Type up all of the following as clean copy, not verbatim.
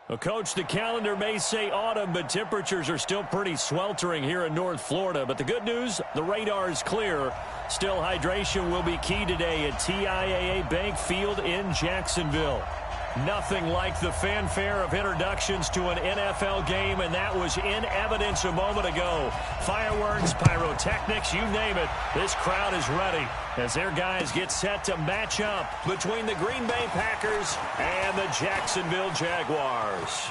Well, Coach, the calendar may say autumn, but temperatures are still pretty sweltering here in North Florida. But the good news, the radar is clear. Still, hydration will be key today at TIAA Bank Field in Jacksonville. Nothing like the fanfare of introductions to an NFL game, and that was in evidence a moment ago. Fireworks, pyrotechnics, you name it. This crowd is ready as their guys get set to match up between the Green Bay Packers and the Jacksonville Jaguars.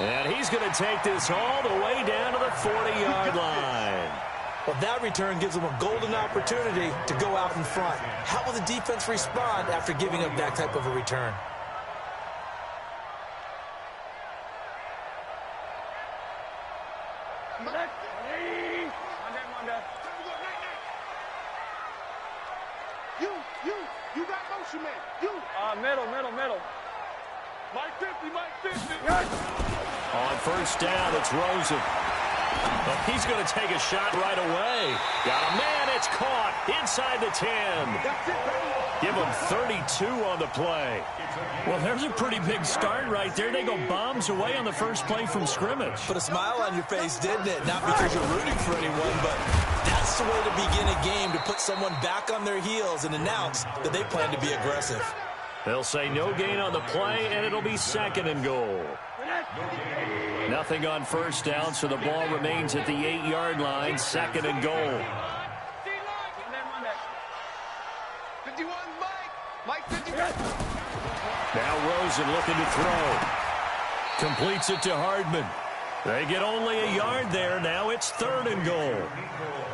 And he's going to take this all the way down to the 40-yard line. Well, that return gives them a golden opportunity to go out in front. How will the defense respond after giving up that type of a return? You got motion, man. Middle. Mike 50. On first down, it's Rosen. But he's going to take a shot right away. Got a man. It's caught inside the 10. Give him 32 on the play. Well, there's a pretty big start right there. They go bombs away on the first play from scrimmage. Put a smile on your face, didn't it? Not because you're rooting for anyone, but that's the way to begin a game, to put someone back on their heels and announce that they plan to be aggressive. They'll say no gain on the play, and it'll be second and goal. Nothing on first down, so the ball remains at the 8-yard line, second and goal. 51, Mike 51. Now Rosen looking to throw. Completes it to Hardman. They get only a yard there. Now it's third and goal.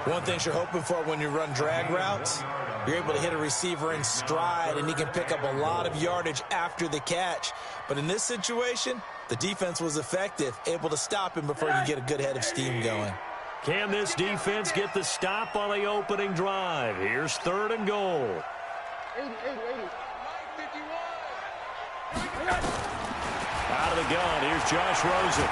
One thing you're hoping for when you run drag routes, you're able to hit a receiver in stride, and he can pick up a lot of yardage after the catch. But in this situation, the defense was effective, able to stop him before he could get a good head of steam going. Can this defense get the stop on the opening drive? Here's third and goal. 80. Out of the gun, here's Josh Rosen.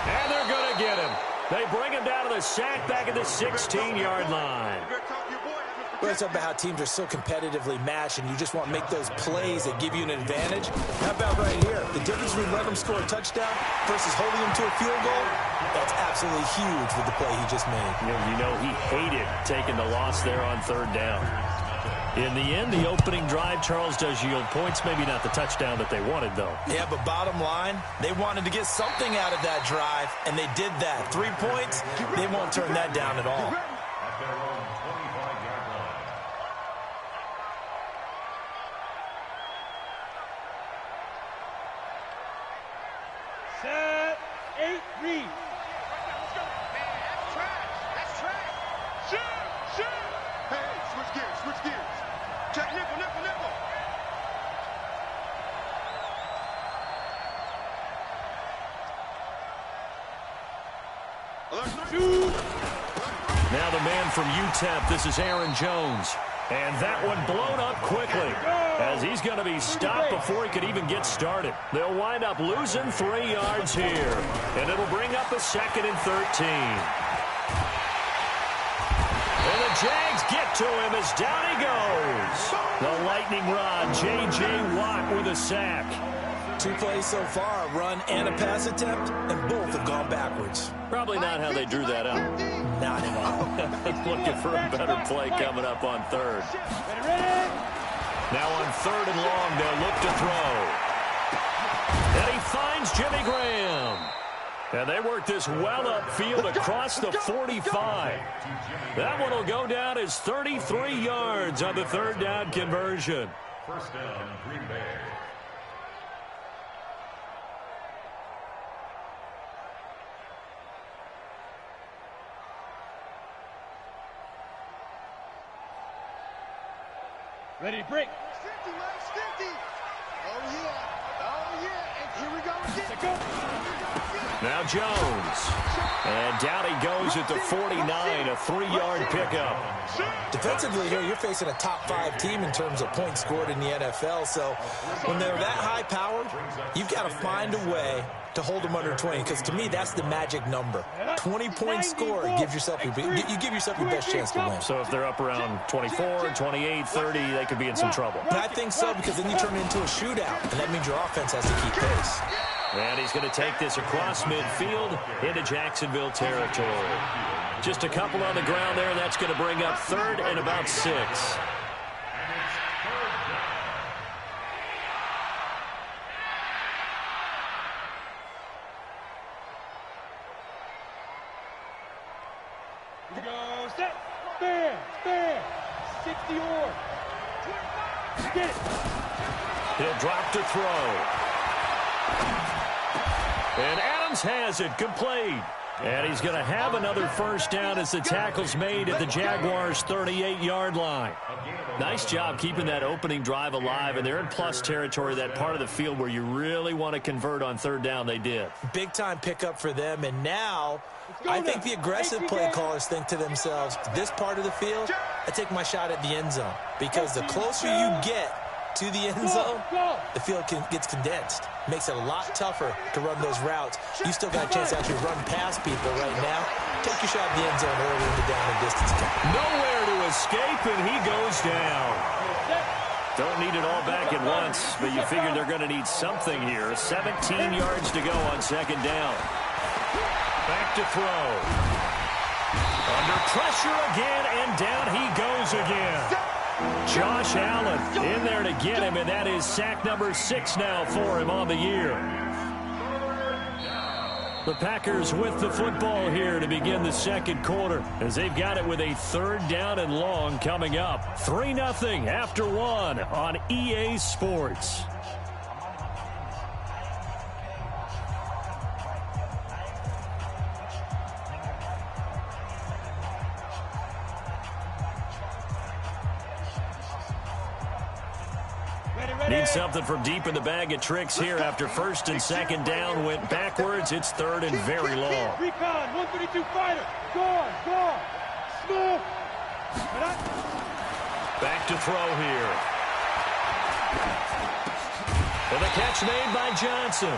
And they're going to get him. They bring him down to the sack back at the 16-yard line. Well, let's talk about how teams are so competitively matched, and you just want to make those plays that give you an advantage. How about right here? The difference between letting them score a touchdown versus holding them to a field goal, that's absolutely huge with the play he just made. You know he hated taking the loss there on third down. In the end, the opening drive, Charles, does yield points. Maybe not the touchdown that they wanted, though. Yeah, but bottom line, they wanted to get something out of that drive, and they did that. 3 points, they won't turn that down at all. Set, 8, read. That's trash. Shoot. Hey, switch gears. Check nickel. Now the man from UTEP, this is Aaron Jones. And that one blown up quickly as he's going to be stopped before he could even get started. They'll wind up losing 3 yards here. And it'll bring up a second and 13. And the Jags get to him as down he goes. The lightning rod, J.J. Watt with a sack. 2 plays so far, a run and a pass attempt, and both have gone backwards. Probably not how they drew that up. Not at all. Looking for a better play coming up on third. Now on third and long, they'll look to throw. And he finds Jimmy Graham. And they work this well upfield across the 45. That one will go down as 33 yards on the third down conversion. First down, Green Bay. Ready to break. 50, Mike, 50. Oh, yeah. And here we go again. Now Jones. And down he goes at the 49, a 3-yard pickup. Defensively here, you're facing a top 5 team in terms of points scored in the NFL. So when they're that high-powered, you've got to find a way to hold them under 20, because to me, that's the magic number. 20-point score, you give yourself your best chance to win. So if they're up around 24, 28, 30, they could be in some trouble. And I think so, because then you turn it into a shootout, and that means your offense has to keep pace. And he's going to take this across midfield into Jacksonville territory. Just a couple on the ground there. That's going to bring up 3rd and about 6. Go, set, spare, 60 or. Get it. He'll drop to throw. And Adams has it, complete. And he's going to have another first down as the tackle's made at the Jaguars' 38-yard line. Nice job keeping that opening drive alive, and they're in plus territory, that part of the field where you really want to convert on 3rd down. They did. Big-time pickup for them, and now I think the aggressive play callers think to themselves, this part of the field, I take my shot at the end zone, because the closer you get to the end zone, the field gets condensed. Makes it a lot tougher to run those routes. You still got a chance to actually run past people right now. Take your shot at the end zone early in the down and distance count. Nowhere to escape, and he goes down. Don't need it all back at once, but you figure they're going to need something here. 17 yards to go on 2nd down. Back to throw. Under pressure again, and down he goes again. Josh Allen in there to get him, and that is sack number 6 now for him on the year. The Packers with the football here to begin the 2nd quarter, as they've got it with a 3rd down and long coming up. 3-0 after 1 on EA Sports. Need something from deep in the bag of tricks here after 1st and 2nd down. Went backwards. It's 3rd and very long. Recon, 132 fighter. Gone. Smooth. Back to throw here. And the catch made by Johnson.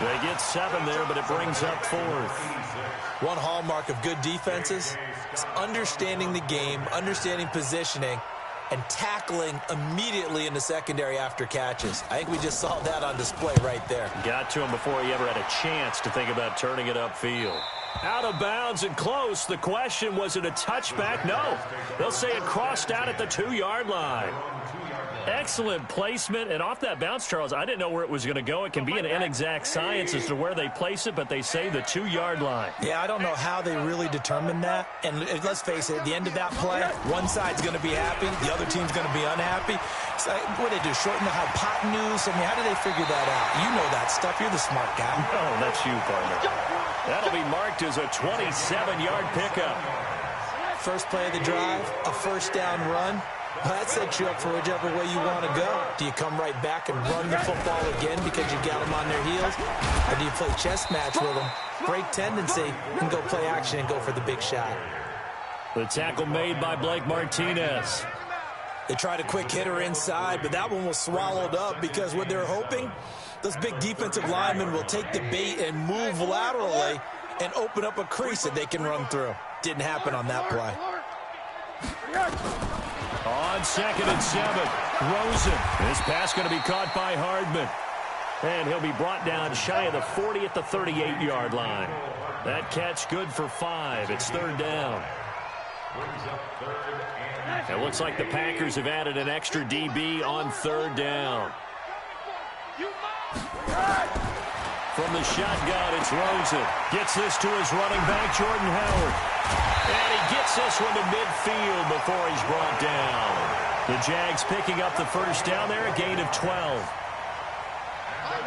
They get 7 there, but it brings up 4th. One hallmark of good defenses is understanding the game, understanding positioning, and tackling immediately in the secondary after catches. I think we just saw that on display right there. Got to him before he ever had a chance to think about turning it upfield. Out of bounds and close. The question, was it a touchback? No. They'll say it crossed out at the 2-yard line. Excellent placement, and off that bounce, Charles, I didn't know where it was going to go. It can be an inexact science as to where they place it, but they say the 2-yard line. Yeah, I don't know how they really determined that. And let's face it, at the end of that play, one side's going to be happy, the other team's going to be unhappy. So what do they do, shorten the hypotenuse? I mean, how do they figure that out? You know that stuff. You're the smart guy. Oh, that's you, partner. That'll be marked as a 27-yard pickup. First play of the drive, a first down run. Well, that sets you up for whichever way you want to go. Do you come right back and run the football again because you got them on their heels? Or do you play chess match with them, break tendency, and go play action and go for the big shot? The tackle made by Blake Martinez. They tried a quick hitter inside, but that one was swallowed up because what they're hoping, those big defensive linemen will take the bait and move laterally and open up a crease that they can run through. Didn't happen on that play. On 2nd and 7, Rosen. This pass going to be caught by Hardman. And he'll be brought down shy of the 40 at the 38-yard line. That catch good for 5. It's 3rd down. It looks like the Packers have added an extra DB on 3rd down. From the shotgun, it's Rosen. Gets this to his running back, Jordan Howard. And he gets this one to midfield before he's brought down. The Jags picking up the first down there, a gain of 12.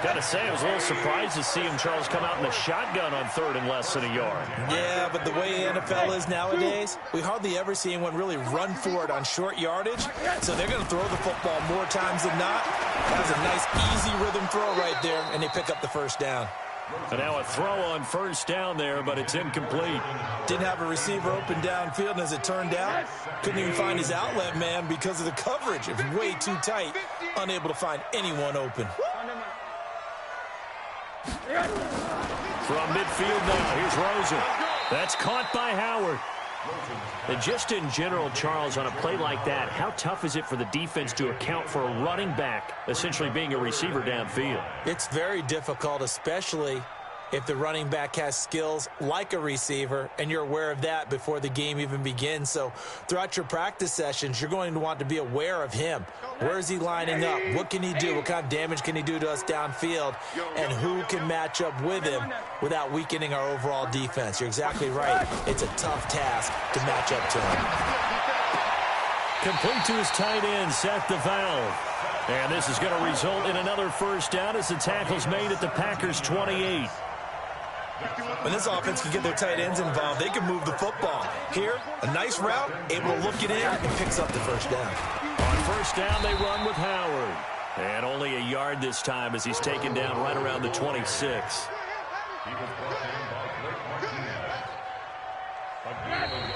Got to say, I was a little surprised to see him, Charles, come out in the shotgun on 3rd and less than a yard. Yeah, but the way the NFL is nowadays, we hardly ever see anyone really run for it on short yardage. So they're going to throw the football more times than not. That was a nice, easy rhythm throw right there, and they pick up the first down. And now a throw on first down there, but it's incomplete. Didn't have a receiver open downfield, and as it turned out, couldn't even find his outlet man because of the coverage. It was way too tight, unable to find anyone open. From midfield now, here's Rosen. That's caught by Howard. And just in general, Charles, on a play like that, how tough is it for the defense to account for a running back essentially being a receiver downfield? It's very difficult, especially if the running back has skills like a receiver, and you're aware of that before the game even begins. So throughout your practice sessions, you're going to want to be aware of him. Where is he lining up? What can he do? What kind of damage can he do to us downfield? And who can match up with him without weakening our overall defense? You're exactly right. It's a tough task to match up to him. Complete to his tight end, Seth the Valve. And this is going to result in another first down as the tackle's made at the Packers' 28. When this offense can get their tight ends involved, they can move the football. Here, a nice route, able to look it in, and picks up the first down. On first down, they run with Howard. And only a yard this time as he's taken down right around the 26.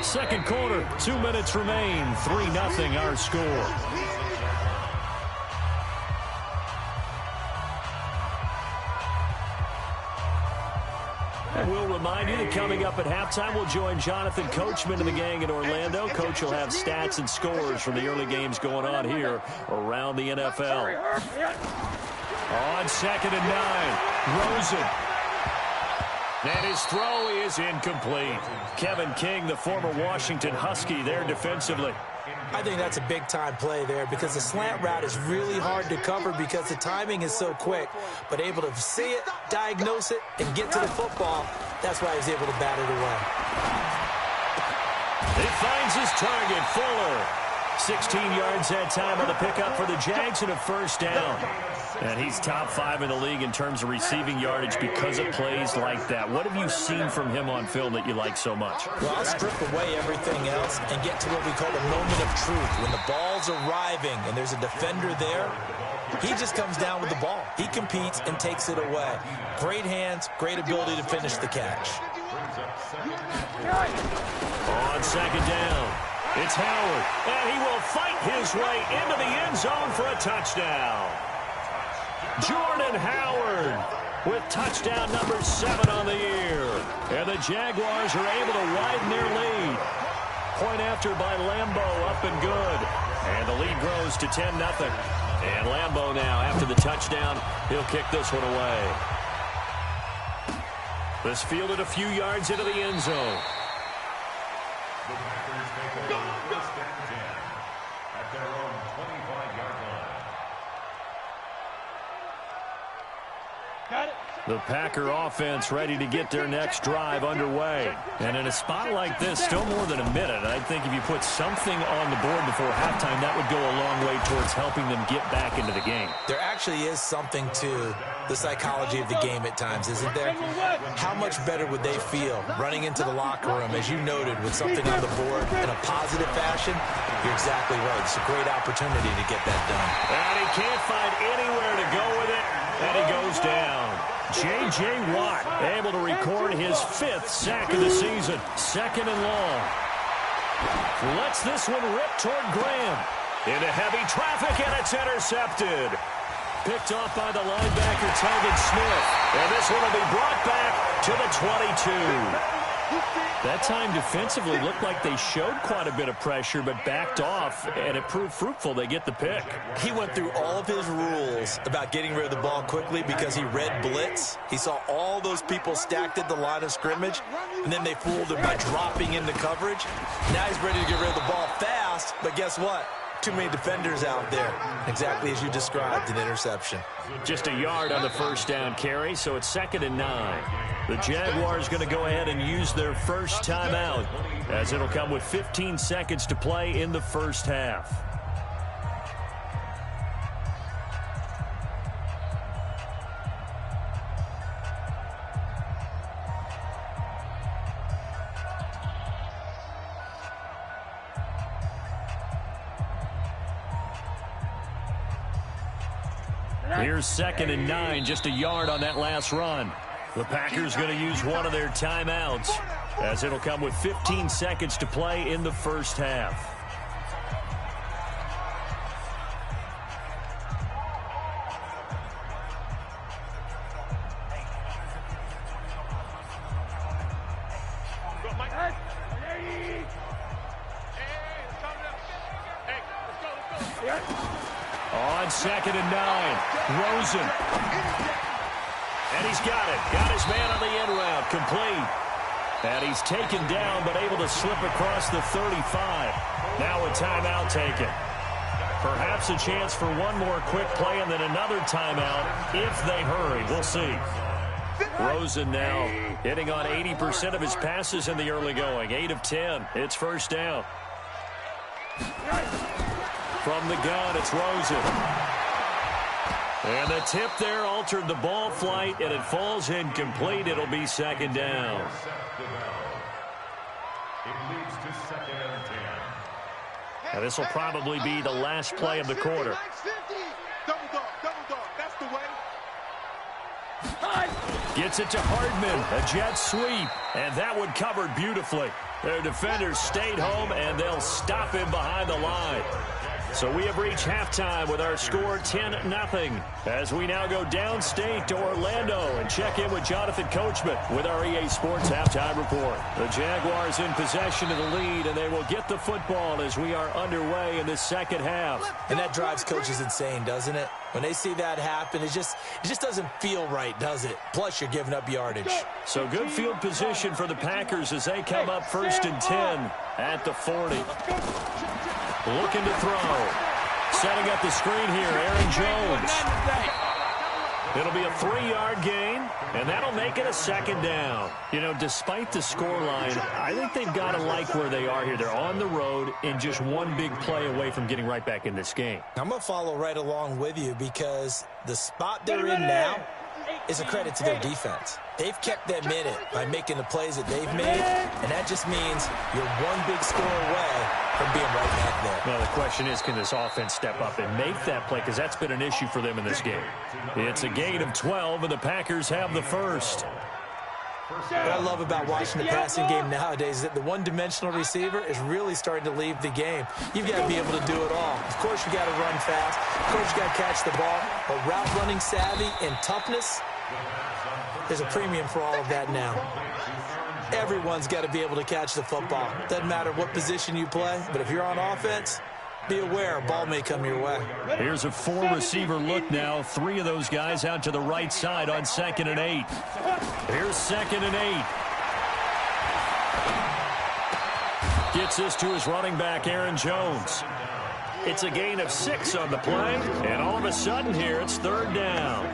Second quarter, 2 minutes remain. 3-0 our score. And we'll remind you that coming up at halftime, we'll join Jonathan Coachman and the gang in Orlando. Coach will have stats and scores from the early games going on here around the NFL. On 2nd and 9, Rosen. And his throw is incomplete. Kevin King, the former Washington Husky, there defensively. I think that's a big-time play there because the slant route is really hard to cover because the timing is so quick. But able to see it, diagnose it, and get to the football, that's why he was able to bat it away. He finds his target, Fuller. 16 yards that time on the pickup for the Jags and a first down. And he's top 5 in the league in terms of receiving yardage because of plays like that. What have you seen from him on film that you like so much? Well, I'll strip away everything else and get to what we call the moment of truth. When the ball's arriving and there's a defender there, he just comes down with the ball. He competes and takes it away. Great hands, great ability to finish the catch. On 2nd down, it's Howard, and he will fight his way into the end zone for a touchdown. Jordan Howard with touchdown number 7 on the year. And the Jaguars are able to widen their lead. Point after by Lambeau, up and good. And the lead grows to 10-0. And Lambeau now, after the touchdown, he'll kick this one away. This fielded a few yards into the end zone. At their own 25-yard line. Got it. The Packer offense ready to get their next drive underway. And in a spot like this, still more than a minute, I think if you put something on the board before halftime, that would go a long way towards helping them get back into the game. There actually is something to the psychology of the game at times, isn't there? How much better would they feel running into the locker room, as you noted, with something on the board in a positive fashion? You're exactly right. It's a great opportunity to get that done. And he can't find anywhere to go with it, and he goes down. J.J. Watt able to record his 5th sack of the season. 2nd and long. Lets this one rip toward Graham. Into heavy traffic, and it's intercepted. Picked off by the linebacker, Telvin Smith. And this one will be brought back to the 22. That time defensively looked like they showed quite a bit of pressure, but backed off, and it proved fruitful. They get the pick. He went through all of his rules about getting rid of the ball quickly because he read blitz. He saw all those people stacked at the line of scrimmage, and then they fooled him by dropping into coverage. Now he's ready to get rid of the ball fast, but guess what? Too many defenders out there. Exactly as you described, an interception. Just a yard on the first down carry, so it's 2nd and 9. The Jaguars going to go ahead and use their first timeout, as it'll come with 15 seconds to play in the first half. Here's 2nd and 9, just a yard on that last run. The Packers going to use one of their timeouts, as it'll come with 15 seconds to play in the first half. on 2nd and 9. Rosen. And he's got it. Got his man on the end route. Complete. And he's taken down, but able to slip across the 35. Now a timeout taken. Perhaps a chance for one more quick play and then another timeout if they hurry. We'll see. Rosen now hitting on 80% of his passes in the early going. 8 of 10. It's first down. From the gun, it's Rosen. And the tip there altered the ball flight, and it falls incomplete. It'll be 2nd down. It leads to 2nd and 10. Now this will probably be the last play of the quarter. Double dog, that's the way. Gets it to Hardman, a jet sweep, and that one covered beautifully. Their defenders stayed home, and they'll stop him behind the line. So we have reached halftime with our score 10-0. As we now go downstate to Orlando and check in with Jonathan Coachman with our EA Sports Halftime Report. The Jaguars in possession of the lead, and they will get the football as we are underway in the second half. And that drives coaches insane, doesn't it? When they see that happen, it just doesn't feel right, does it? Plus, you're giving up yardage. So good field position for the Packers as they come up 1st and 10 at the 40. Looking to throw. Setting up the screen here, Aaron Jones. It'll be a 3-yard gain, and that'll make it a 2nd down. You know, despite the scoreline, I think they've got to like where they are here. They're on the road and just one big play away from getting right back in this game. I'm going to follow right along with you because the spot they're in now is a credit to their defense. They've kept them in it by making the plays that they've made, and that just means you're one big score away from being right back there. Well, the question is, can this offense step up and make that play? Because that's been an issue for them in this game. It's a gain of 12, and the Packers have the first. What I love about watching the passing game nowadays is that the one-dimensional receiver is really starting to leave the game. You've got to be able to do it all. Of course, you got to run fast. Of course, you got to catch the ball. But route running savvy and toughness, there's a premium for all of that now. Everyone's got to be able to catch the football. Doesn't matter what position you play, but if you're on offense, be aware a ball may come your way. Here's a 4-receiver look now. 3 of those guys out to the right side on 2nd and 8. Here's 2nd and 8. Gets this to his running back, Aaron Jones. It's a gain of 6 on the play, and all of a sudden here it's 3rd down.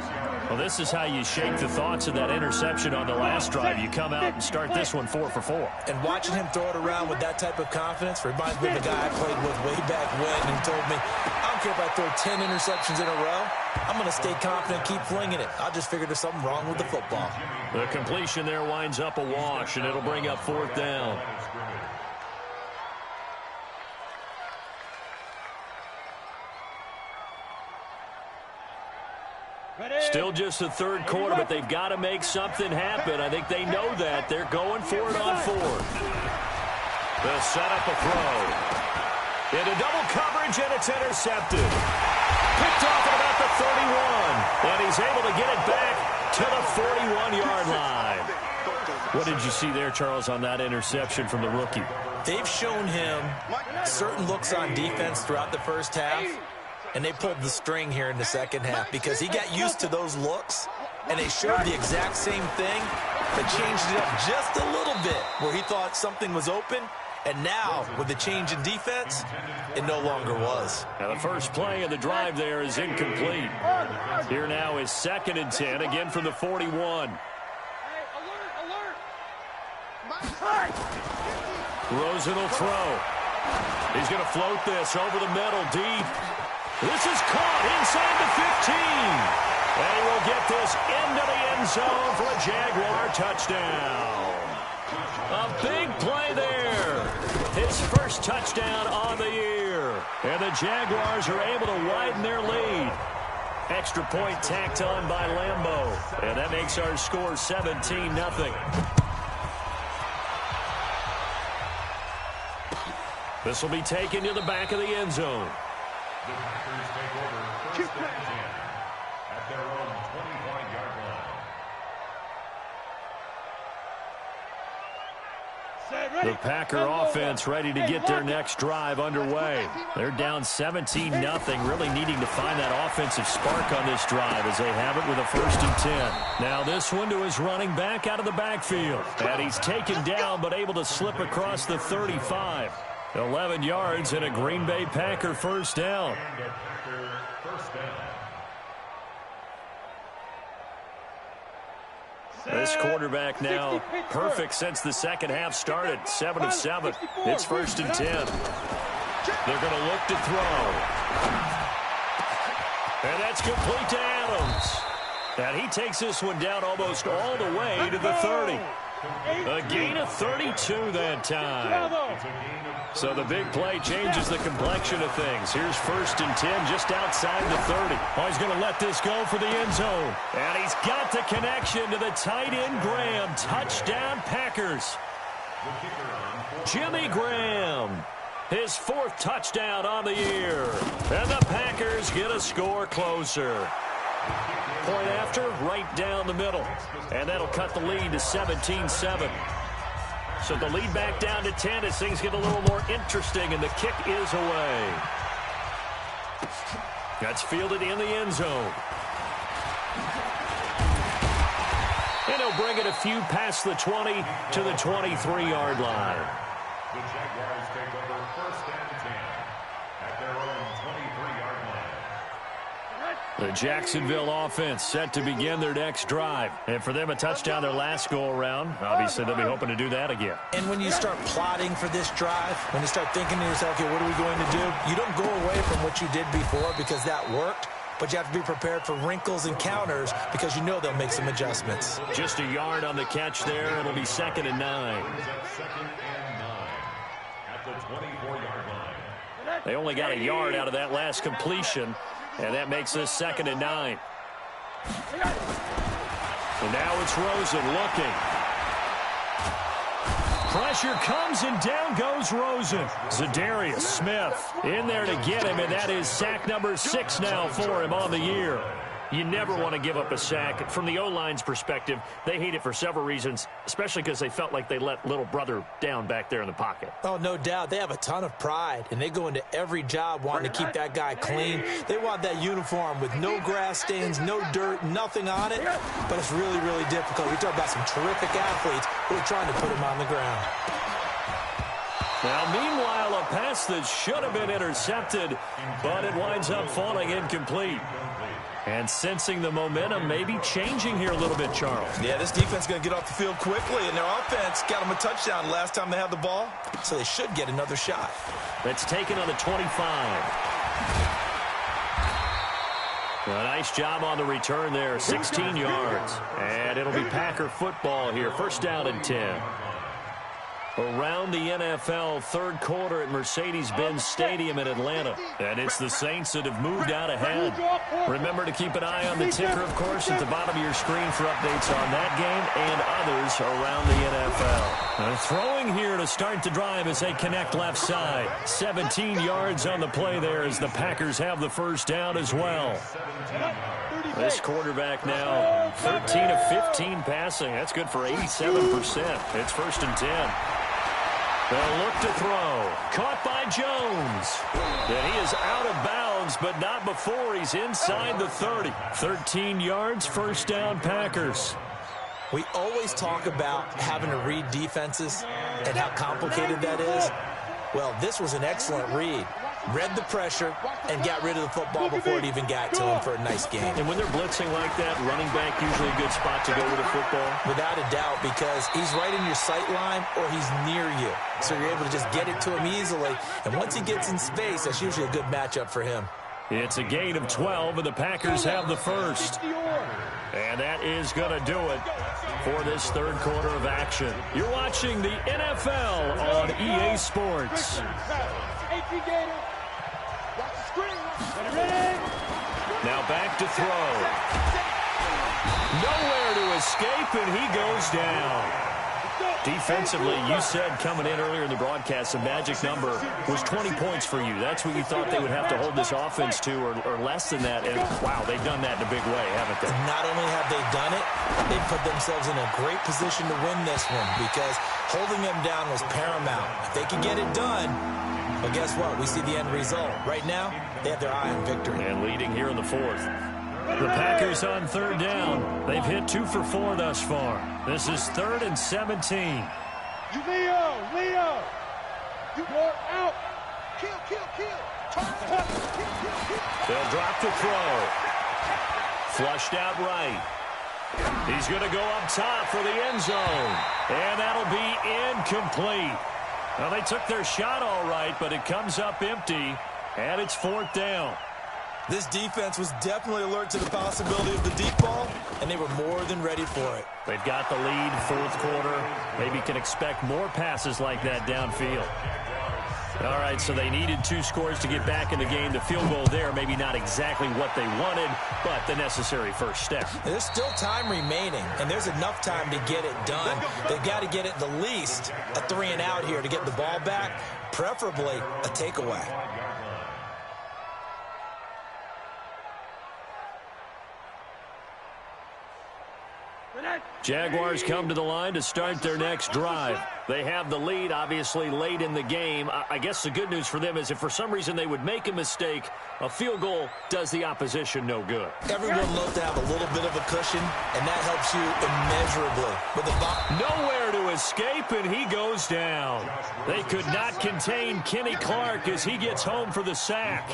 Well, this is how you shake the thoughts of that interception on the last drive. You come out and start this one 4 for 4. And watching him throw it around with that type of confidence reminds me of a guy I played with way back when who told me, I don't care if I throw 10 interceptions in a row. I'm going to stay confident, keep flinging it. I just figured there's something wrong with the football. The completion there winds up a wash, and it'll bring up 4th down. Still just the 3rd quarter, but they've got to make something happen. I think they know that. They're going for it on 4th. They'll set up a throw. Into double coverage, and it's intercepted. Picked off at about the 31. And he's able to get it back to the 41-yard line. What did you see there, Charles, on that interception from the rookie? They've shown him certain looks on defense throughout the first half. And they pulled the string here in the second half because he got used to those looks, and they showed the exact same thing, but changed it up just a little bit where he thought something was open, and now, with the change in defense, it no longer was. Now, the first play of the drive there is incomplete. Here now is 2nd and 10, again from the 41. Rosen will throw. He's going to float this over the middle, deep. This is caught inside the 15. And he will get this into the end zone for a Jaguar touchdown. A big play there. His first touchdown on the year. And the Jaguars are able to widen their lead. Extra point tacked on by Lambeau. And that makes our score 17-0. This will be taken to the back of the end zone. The Packers take over 1st and 10 at their own 25-yard line. Set, The Packer offense ready to get their next drive underway. They're down 17-0, really needing to find that offensive spark on this drive as they have it with a 1st and 10. Now this one to his running back out of the backfield. And he's taken down but able to slip across the 35. 11 yards and a Green Bay Packer 1st down. This quarterback now perfect since the second half started. 7 of 7. It's 1st and 10. They're going to look to throw. And that's complete to Adams. And he takes this one down almost all the way to the 30. A gain of 32 that time. So the big play changes the complexion of things. Here's 1st and 10 just outside the 30. Oh, he's going to let this go for the end zone. And he's got the connection to the tight end Graham. Touchdown Packers. Jimmy Graham. His 4th touchdown on the year. And the Packers get a score closer. Point after, right down the middle. And that'll cut the lead to 17-7. So the lead back down to 10 as things get a little more interesting, and the kick is away. That's fielded in the end zone. And he'll bring it a few past the 20 to the 23-yard line. The Jaguars take over 1st and 10 at their own 23-yard line. The Jacksonville offense set to begin their next drive. And for them, a touchdown their last go-around. Obviously, they'll be hoping to do that again. And when you start plotting for this drive, when you start thinking to yourself, okay, what are we going to do? You don't go away from what you did before because that worked. But you have to be prepared for wrinkles and counters because you know they'll make some adjustments. Just a yard on the catch there. It'll be 2nd and 9. 2nd and 9 at the 24-yard line. They only got a yard out of that last completion, and that makes this 2nd and 9. And now it's Rosen looking. Pressure comes, and down goes Rosen. Zadarius Smith in there to get him, and that is sack number 6 now for him on the year. You never want to give up a sack. From the O-line's perspective, they hate it for several reasons, especially because they felt like they let little brother down back there in the pocket. Oh, no doubt. They have a ton of pride, and they go into every job wanting to keep that guy clean. They want that uniform with no grass stains, no dirt, nothing on it. But it's really, really difficult. We talk about some terrific athletes who are trying to put him on the ground. Now, meanwhile, a pass that should have been intercepted, but it winds up falling incomplete. And sensing the momentum may be changing here a little bit, Charles. Yeah, this defense is going to get off the field quickly, and their offense got them a touchdown last time they had the ball, so they should get another shot. That's taken on the 25. A nice job on the return there, 16 yards. And it'll be Packer football here, 1st down and 10. Around the NFL, 3rd quarter at Mercedes-Benz Stadium in Atlanta. And it's the Saints that have moved out ahead. Remember to keep an eye on the ticker, of course, at the bottom of your screen for updates on that game and others around the NFL. Throwing here to start the drive as they connect left side. 17 yards on the play there as the Packers have the 1st down as well. This quarterback now 13 of 15 passing. That's good for 87%. It's 1st and 10. They'll look to throw. Caught by Jones. And he is out of bounds, but not before he's inside the 30. 13 yards, 1st down Packers. We always talk about having to read defenses and how complicated that is. Well, this was an excellent read. Read the pressure and got rid of the football before it even got to him for a nice game. And when they're blitzing like that, running back usually a good spot to go with the football? Without a doubt, because he's right in your sight line or he's near you. So you're able to just get it to him easily. And once he gets in space, that's usually a good matchup for him. It's a gain of 12, and the Packers have the 1st. And that is going to do it for this 3rd quarter of action. You're watching the NFL on EA Sports. Now back to throw. Nowhere to escape, and he goes down. Defensively, you said coming in earlier in the broadcast, the magic number was 20 points for you. That's what you thought they would have to hold this offense to, or less than that. And, wow, they've done that in a big way, haven't they? Not only have they done it, they put themselves in a great position to win this one because holding them down was paramount. If they can get it done, but guess what? We see the end result. Right now, they have their eye on victory. And leading here in the fourth. The Packers on third down. They've hit 2 for 4 thus far. This is 3rd and 17. Leo. You go out. Kill. Turn. Kill. They'll drop to throw. Flushed out right. He's going to go up top for the end zone. And that'll be incomplete. Well, they took their shot all right, but it comes up empty, and it's 4th down. This defense was definitely alert to the possibility of the deep ball, and they were more than ready for it. They've got the lead, 4th quarter. Maybe can expect more passes like that downfield. All right, so they needed 2 scores to get back in the game. The field goal there, maybe not exactly what they wanted, but the necessary first step. There's still time remaining, and there's enough time to get it done. They've got to get it the least a 3-and-out here to get the ball back, preferably a takeaway. Jaguars come to the line to start their next drive. They have the lead, obviously, late in the game. I guess the good news for them is if for some reason they would make a mistake, a field goal does the opposition no good. Everyone loves to have a little bit of a cushion, and that helps you immeasurably. With the nowhere to escape, and he goes down. They could not contain Kenny Clark as he gets home for the sack.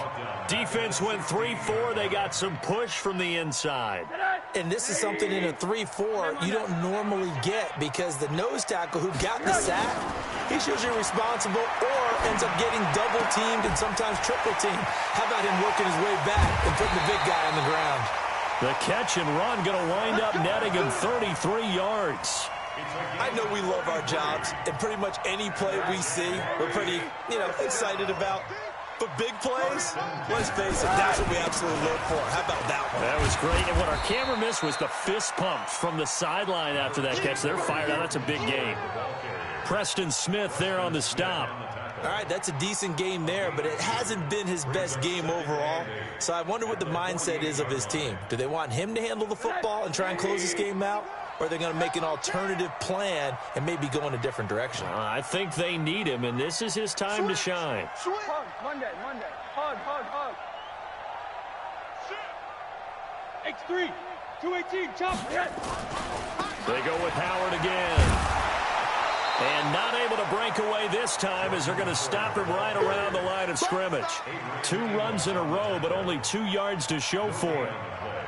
Defense went 3-4. They got some push from the inside. And this is something in a 3-4 you don't normally get because the nose tackle who got the sack, he's usually responsible or ends up getting double-teamed and sometimes triple-teamed. How about him working his way back and putting the big guy on the ground? The catch and run going to wind up netting him 33 yards. I know we love our jobs, and pretty much any play we see, we're pretty, excited about. But big plays, let's face it, that's what we absolutely look for. How about that one? That was great. And what our camera missed was the fist pump from the sideline after that catch. They're fired out. That's a big game. Preston Smith there on the stop. All right, that's a decent game there, but it hasn't been his best game overall. So I wonder what the mindset is of his team. Do they want him to handle the football and try and close this game out? Or are they going to make an alternative plan and maybe go in a different direction? I think they need him, and this is his time to shine. Hug, Monday. Hug. X3, 218, chop. They go with Howard again. And not able to break away this time as they're going to stop him right around the line of scrimmage. 2 runs in a row, but only 2 yards to show for it.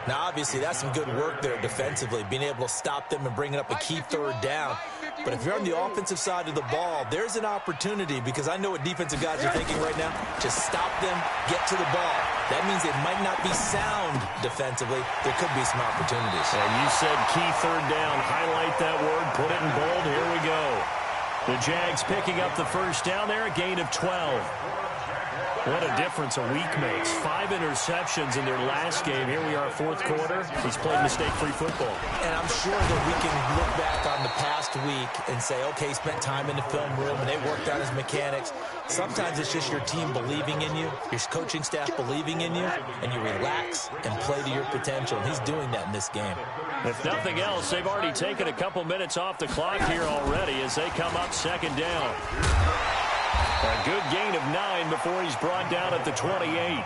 Now, obviously, that's some good work there defensively, being able to stop them and bringing up a key 3rd down. But if you're on the offensive side of the ball, there's an opportunity because I know what defensive guys are thinking right now. Just stop them, get to the ball. That means it might not be sound defensively. There could be some opportunities. And you said key 3rd down. Highlight that word. Put it in bold. Here we go. The Jags picking up the first down there, a gain of 12. What a difference a week makes. 5 interceptions in their last game. Here we are, 4th quarter. He's played mistake-free football. And I'm sure that we can look back on the past week and say, okay, he spent time in the film room and they worked out his mechanics. Sometimes it's just your team believing in you, your coaching staff believing in you, and you relax and play to your potential. And he's doing that in this game. If nothing else, they've already taken a couple minutes off the clock here already as they come up 2nd down. A good gain of 9 before he's brought down at the 28.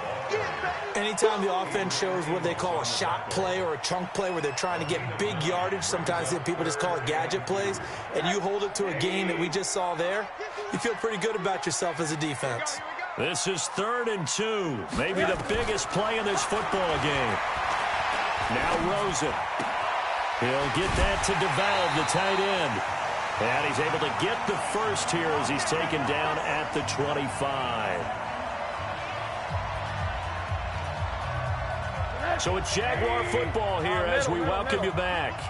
Anytime the offense shows what they call a shot play or a chunk play where they're trying to get big yardage, sometimes people just call it gadget plays, and you hold it to a gain that we just saw there, you feel pretty good about yourself as a defense. This is 3rd and 2, maybe the biggest play in this football game. Now Rosen. He'll get that to DeValve, the tight end. And he's able to get the first here as he's taken down at the 25. So it's Jaguar football here as we welcome you back.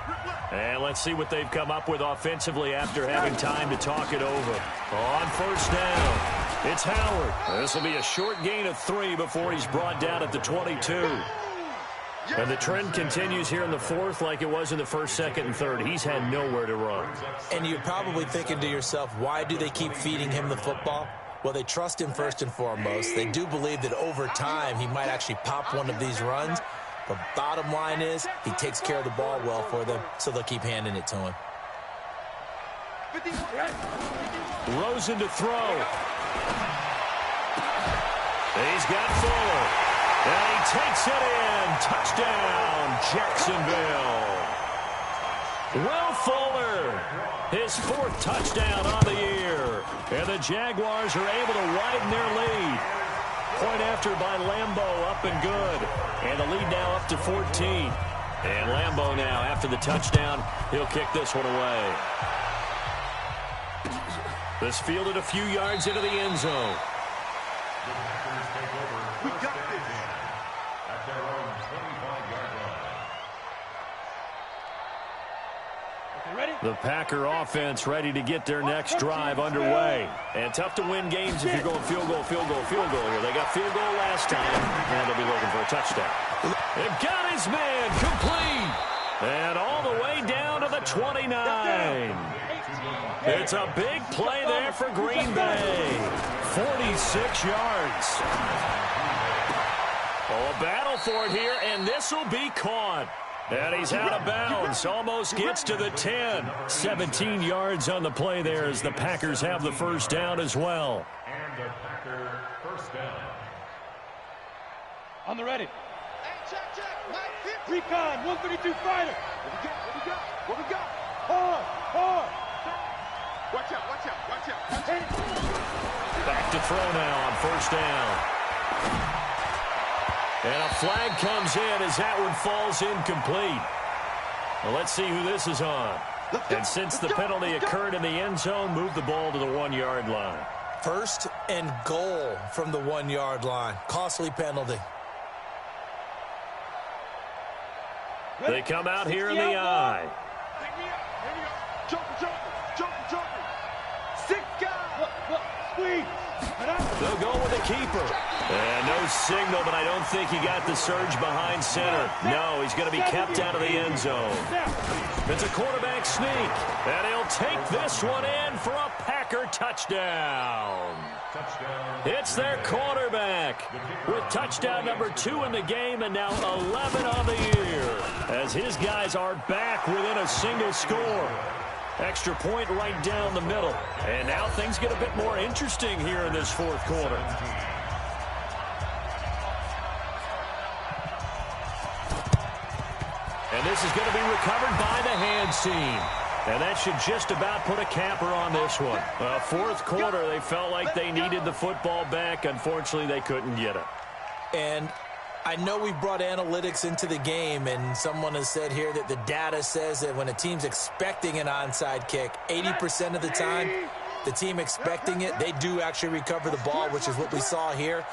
And let's see what they've come up with offensively after having time to talk it over. On 1st down, it's Howard. This will be a short gain of 3 before he's brought down at the 22. And the trend continues here in the fourth like it was in the first, second, and third. He's had nowhere to run. And you're probably thinking to yourself, why do they keep feeding him the football? Well, they trust him first and foremost. They do believe that over time he might actually pop one of these runs. But bottom line is he takes care of the ball well for them, so they'll keep handing it to him. Rosen to throw. He's got Fuller. And he takes it in. Touchdown, Jacksonville. Will Fuller, his fourth touchdown on the year. And the Jaguars are able to widen their lead. Point after by Lambeau, up and good. And the lead now up to 14. And Lambeau now, after the touchdown, he'll kick this one away. This fielded a few yards into the end zone. We got this. At their own 25-yard line. Ready? The Packer offense ready to get their next drive underway. And tough to win games if you're going field goal, field goal, field goal here. They got field goal last time, and they'll be looking for a touchdown. They've got his man complete. And all the way down to the 29. It's a big play there for Green Bay. 46 yards. Oh, a battle for it here, and this will be caught. And he's out of bounds. Almost gets to the 10. 17 yards on the play there as the Packers have the first down as well. And the Packer first down. On the ready. Hey, check. Recon, 132 fighter. What we got? Hard. Watch out. Back to throw now on first down. And a flag comes in as that one falls incomplete. Well, let's see who this is on. And since the penalty occurred in the end zone, move the ball to the 1-yard line. First and goal from the 1-yard line. Costly penalty. They come out here in the eye. Jumping. 6 guys. Squeeze. They'll go with the keeper. And no signal, but I don't think he got the surge behind center. No, he's going to be kept out of the end zone. It's a quarterback sneak. And he'll take this one in for a Packer touchdown. It's their quarterback with touchdown number 2 in the game and now 11 on the year as his guys are back within a single score. Extra point right down the middle. And now things get a bit more interesting here in this fourth quarter. And this is going to be recovered by the hands team. And that should just about put a capper on this one. Fourth quarter, they felt like they needed the football back. Unfortunately, they couldn't get it. And I know we've brought analytics into the game, and someone has said here that the data says that when a team's expecting an onside kick, 80% of the time, the team expecting it, they do actually recover the ball, which is what we saw here.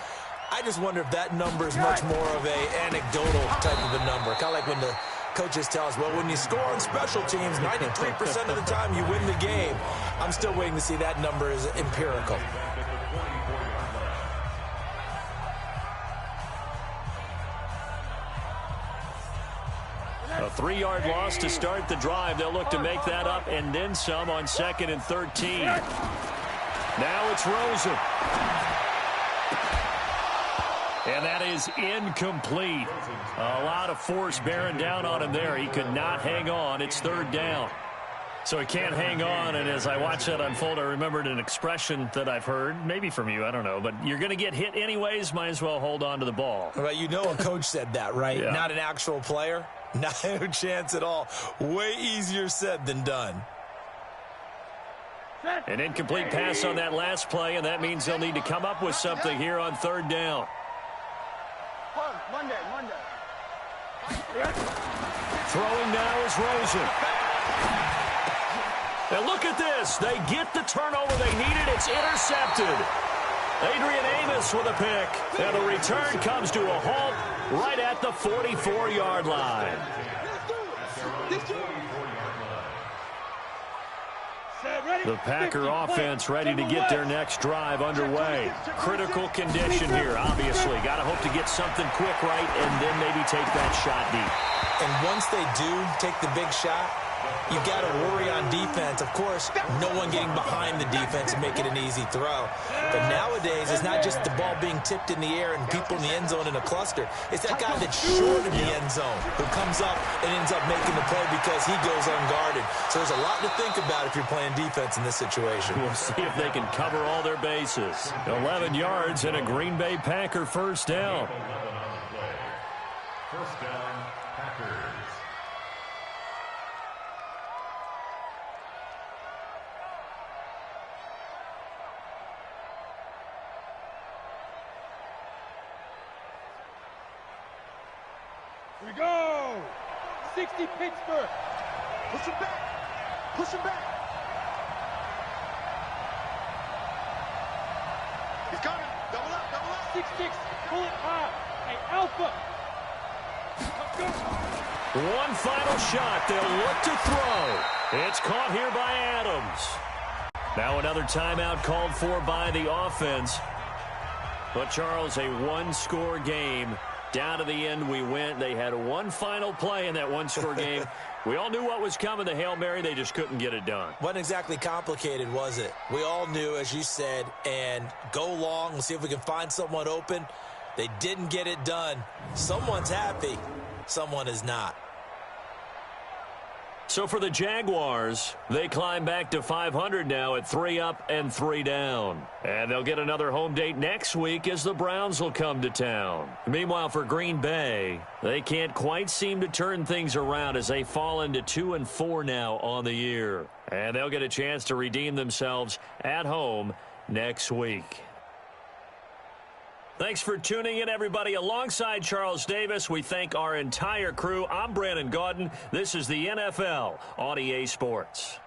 I just wonder if that number is much more of a anecdotal type of a number. Kind of like when the coaches tell us, well, when you score on special teams, 93% of the time you win the game. I'm still waiting to see that number is empirical. A 3-yard loss to start the drive. They'll look to make that up and then some on 2nd and 13. Now it's Rosen. And that is incomplete. A lot of force bearing down on him there. He could not hang on. It's 3rd down. So he can't hang on, and as I watch that unfold, I remembered an expression that I've heard, maybe from you, I don't know, but you're going to get hit anyways, might as well hold on to the ball. Well, you know a coach said that, right? Yeah. Not an actual player. No chance at all. Way easier said than done. An incomplete pass on that last play, and that means they'll need to come up with something here on 3rd down. Monday. Throwing now is Rosen. And look at this. They get the turnover they needed. It's intercepted. Adrian Amos with a pick. And the return comes to a halt right at the 44-yard line. The Packer offense ready to get their next drive underway. Critical condition here, obviously. Got to hope to get something quick right and then maybe take that shot deep. And once they do take the big shot, you've got to worry on defense. Of course, no one getting behind the defense and make it an easy throw. But nowadays, it's not just the ball being tipped in the air and people in the end zone in a cluster. It's that guy that's short of the end zone who comes up and ends up making the play because he goes unguarded. So there's a lot to think about if you're playing defense in this situation. We'll see if they can cover all their bases. 11 yards and a Green Bay Packer first down. First down, Packers. Here we go. 60 Pittsburgh. Push him back. Push him back. He's coming. Double up, double up. 6-6. Pull it high. Hey, Alpha. One final shot. They'll look to throw. It's caught here by Adams. Now another timeout called for by the offense. But, Charles, a one-score game. Down to the end we went. They had one final play in that one-score game. We all knew what was coming, the Hail Mary. They just couldn't get it done. Wasn't exactly complicated, was it? We all knew, as you said, and go long. We'll see if we can find someone open. They didn't get it done. Someone's happy. Someone is not. So for the Jaguars, they climb back to 500 now at 3 up and 3 down. And they'll get another home date next week as the Browns will come to town. Meanwhile, for Green Bay, they can't quite seem to turn things around as they fall into 2-4 now on the year. And they'll get a chance to redeem themselves at home next week. Thanks for tuning in, everybody. Alongside Charles Davis, we thank our entire crew. I'm Brandon Gaudin. This is the NFL on EA Sports.